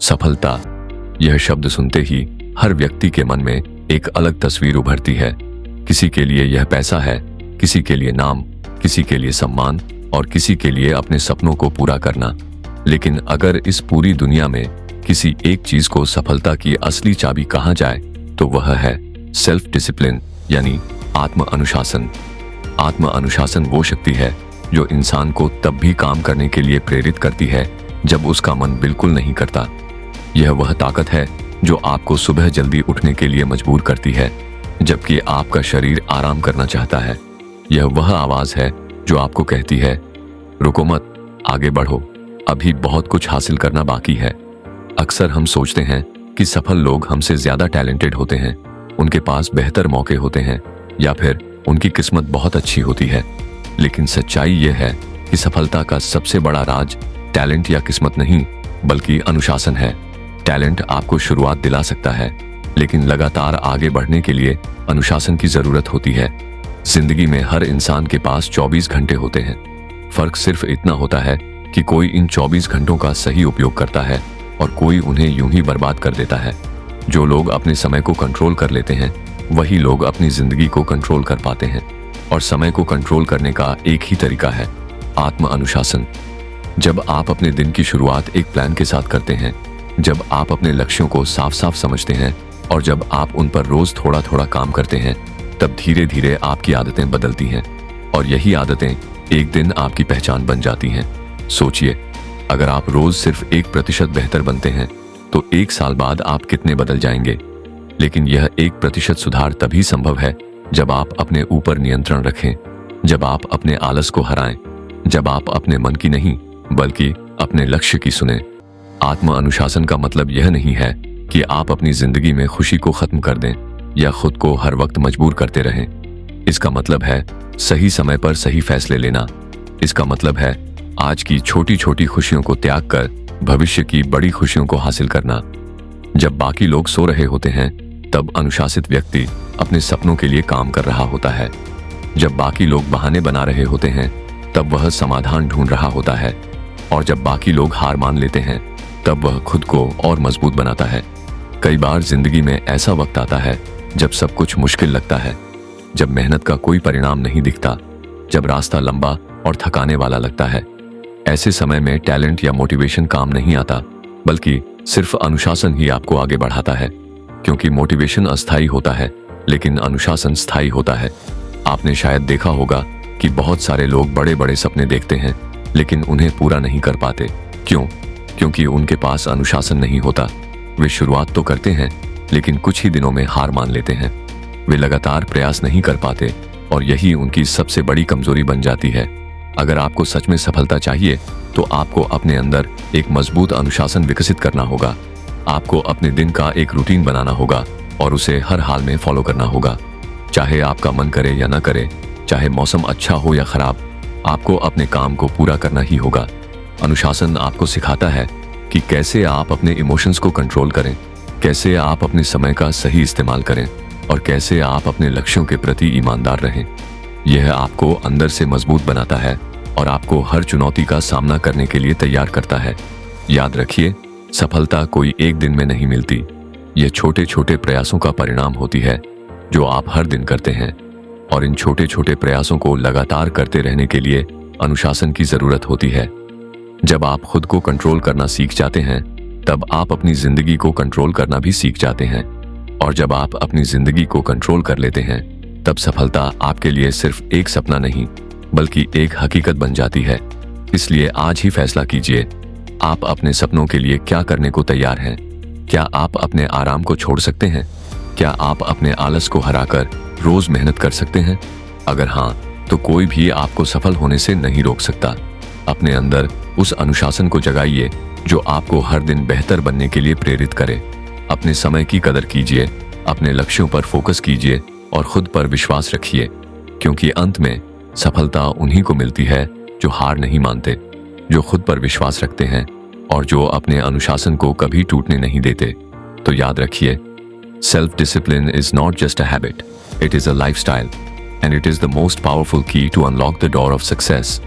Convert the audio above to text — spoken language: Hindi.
सफलता, यह शब्द सुनते ही हर व्यक्ति के मन में एक अलग तस्वीर उभरती है। किसी के लिए यह पैसा है, किसी के लिए नाम, किसी के लिए सम्मान और किसी के लिए अपने सपनों को पूरा करना। लेकिन अगर इस पूरी दुनिया में किसी एक चीज को सफलता की असली चाबी कहा जाए तो वह है सेल्फ डिसिप्लिन, यानी आत्म अनुशासन। आत्म अनुशासन वो शक्ति है जो इंसान को तब भी काम करने के लिए प्रेरित करती है जब उसका मन बिल्कुल नहीं करता। यह वह ताकत है जो आपको सुबह जल्दी उठने के लिए मजबूर करती है जबकि आपका शरीर आराम करना चाहता है। यह वह आवाज है जो आपको कहती है, रुको मत, आगे बढ़ो, अभी बहुत कुछ हासिल करना बाकी है। अक्सर हम सोचते हैं कि सफल लोग हमसे ज्यादा टैलेंटेड होते हैं, उनके पास बेहतर मौके होते हैं या फिर उनकी किस्मत बहुत अच्छी होती है। लेकिन सच्चाई यह है कि सफलता का सबसे बड़ा राज टैलेंट या किस्मत नहीं बल्कि अनुशासन है। टैलेंट आपको शुरुआत दिला सकता है, लेकिन लगातार आगे बढ़ने के लिए अनुशासन की जरूरत होती है। जिंदगी में हर इंसान के पास 24 घंटे होते हैं। फर्क सिर्फ इतना होता है कि कोई इन 24 घंटों का सही उपयोग करता है और कोई उन्हें यूं ही बर्बाद कर देता है। जो लोग अपने समय को कंट्रोल कर लेते हैं वही लोग अपनी जिंदगी को कंट्रोल कर पाते हैं। और समय को कंट्रोल करने का एक ही तरीका है, आत्म अनुशासन। जब आप अपने दिन की शुरुआत एक प्लान के साथ करते हैं, जब आप अपने लक्ष्यों को साफ साफ समझते हैं और जब आप उन पर रोज थोड़ा थोड़ा काम करते हैं, तब धीरे धीरे आपकी आदतें बदलती हैं और यही आदतें एक दिन आपकी पहचान बन जाती हैं। सोचिए, अगर आप रोज सिर्फ 1% बेहतर बनते हैं तो 1 साल बाद आप कितने बदल जाएंगे। लेकिन यह 1% सुधार तभी संभव है जब आप अपने ऊपर नियंत्रण रखें, जब आप अपने आलस को हराएं, जब आप अपने मन की नहीं बल्कि अपने लक्ष्य की सुने। आत्म अनुशासन का मतलब यह नहीं है कि आप अपनी जिंदगी में खुशी को खत्म कर दें या खुद को हर वक्त मजबूर करते रहें। इसका मतलब है सही समय पर सही फैसले लेना। इसका मतलब है आज की छोटी छोटी खुशियों को त्याग कर भविष्य की बड़ी खुशियों को हासिल करना। जब बाकी लोग सो रहे होते हैं तब अनुशासित व्यक्ति अपने सपनों के लिए काम कर रहा होता है। जब बाकी लोग बहाने बना रहे होते हैं तब वह समाधान ढूंढ रहा होता है। और जब बाकी लोग हार मान लेते हैं तब वह खुद को और मजबूत बनाता है। कई बार जिंदगी में ऐसा वक्त आता है जब सब कुछ मुश्किल लगता है, जब मेहनत का कोई परिणाम नहीं दिखता, जब रास्ता लंबा और थकाने वाला लगता है। ऐसे समय में टैलेंट या मोटिवेशन काम नहीं आता, बल्कि सिर्फ अनुशासन ही आपको आगे बढ़ाता है। क्योंकि मोटिवेशन अस्थायी होता है लेकिन अनुशासन स्थायी होता है। आपने शायद देखा होगा कि बहुत सारे लोग बड़े बड़े सपने देखते हैं लेकिन उन्हें पूरा नहीं कर पाते। क्यों? क्योंकि उनके पास अनुशासन नहीं होता। वे शुरुआत तो करते हैं लेकिन कुछ ही दिनों में हार मान लेते हैं। वे लगातार प्रयास नहीं कर पाते और यही उनकी सबसे बड़ी कमजोरी बन जाती है। अगर आपको सच में सफलता चाहिए तो आपको अपने अंदर एक मजबूत अनुशासन विकसित करना होगा। आपको अपने दिन का एक रूटीन बनाना होगा और उसे हर हाल में फॉलो करना होगा। चाहे आपका मन करे या ना करे, चाहे मौसम अच्छा हो या खराब, आपको अपने काम को पूरा करना ही होगा। अनुशासन आपको सिखाता है कि कैसे आप अपने इमोशंस को कंट्रोल करें, कैसे आप अपने समय का सही इस्तेमाल करें और कैसे आप अपने लक्ष्यों के प्रति ईमानदार रहें। यह आपको अंदर से मजबूत बनाता है और आपको हर चुनौती का सामना करने के लिए तैयार करता है। याद रखिए, सफलता कोई एक दिन में नहीं मिलती। यह छोटे छोटे प्रयासों का परिणाम होती है जो आप हर दिन करते हैं। और इन छोटे छोटे प्रयासों को लगातार करते रहने के लिए अनुशासन की जरूरत होती है। जब आप खुद को कंट्रोल करना सीख जाते हैं तब आप अपनी जिंदगी को कंट्रोल करना भी सीख जाते हैं। और जब आप अपनी जिंदगी को कंट्रोल कर लेते हैं तब सफलता आपके लिए सिर्फ एक सपना नहीं बल्कि एक हकीकत बन जाती है। इसलिए आज ही फैसला कीजिए, आप अपने सपनों के लिए क्या करने को तैयार हैं। क्या आप अपने आराम को छोड़ सकते हैं? क्या आप अपने आलस को हराकर रोज मेहनत कर सकते हैं? अगर हाँ, तो कोई भी आपको सफल होने से नहीं रोक सकता। अपने अंदर उस अनुशासन को जगाइए जो आपको हर दिन बेहतर बनने के लिए प्रेरित करे। अपने समय की कदर कीजिए, अपने लक्ष्यों पर फोकस कीजिए और खुद पर विश्वास रखिए। क्योंकि अंत में सफलता उन्हीं को मिलती है जो हार नहीं मानते, जो खुद पर विश्वास रखते हैं और जो अपने अनुशासन को कभी टूटने नहीं देते। तो याद रखिए, self discipline is not just a habit, it is a lifestyle and it is the most powerful key to unlock the door of success.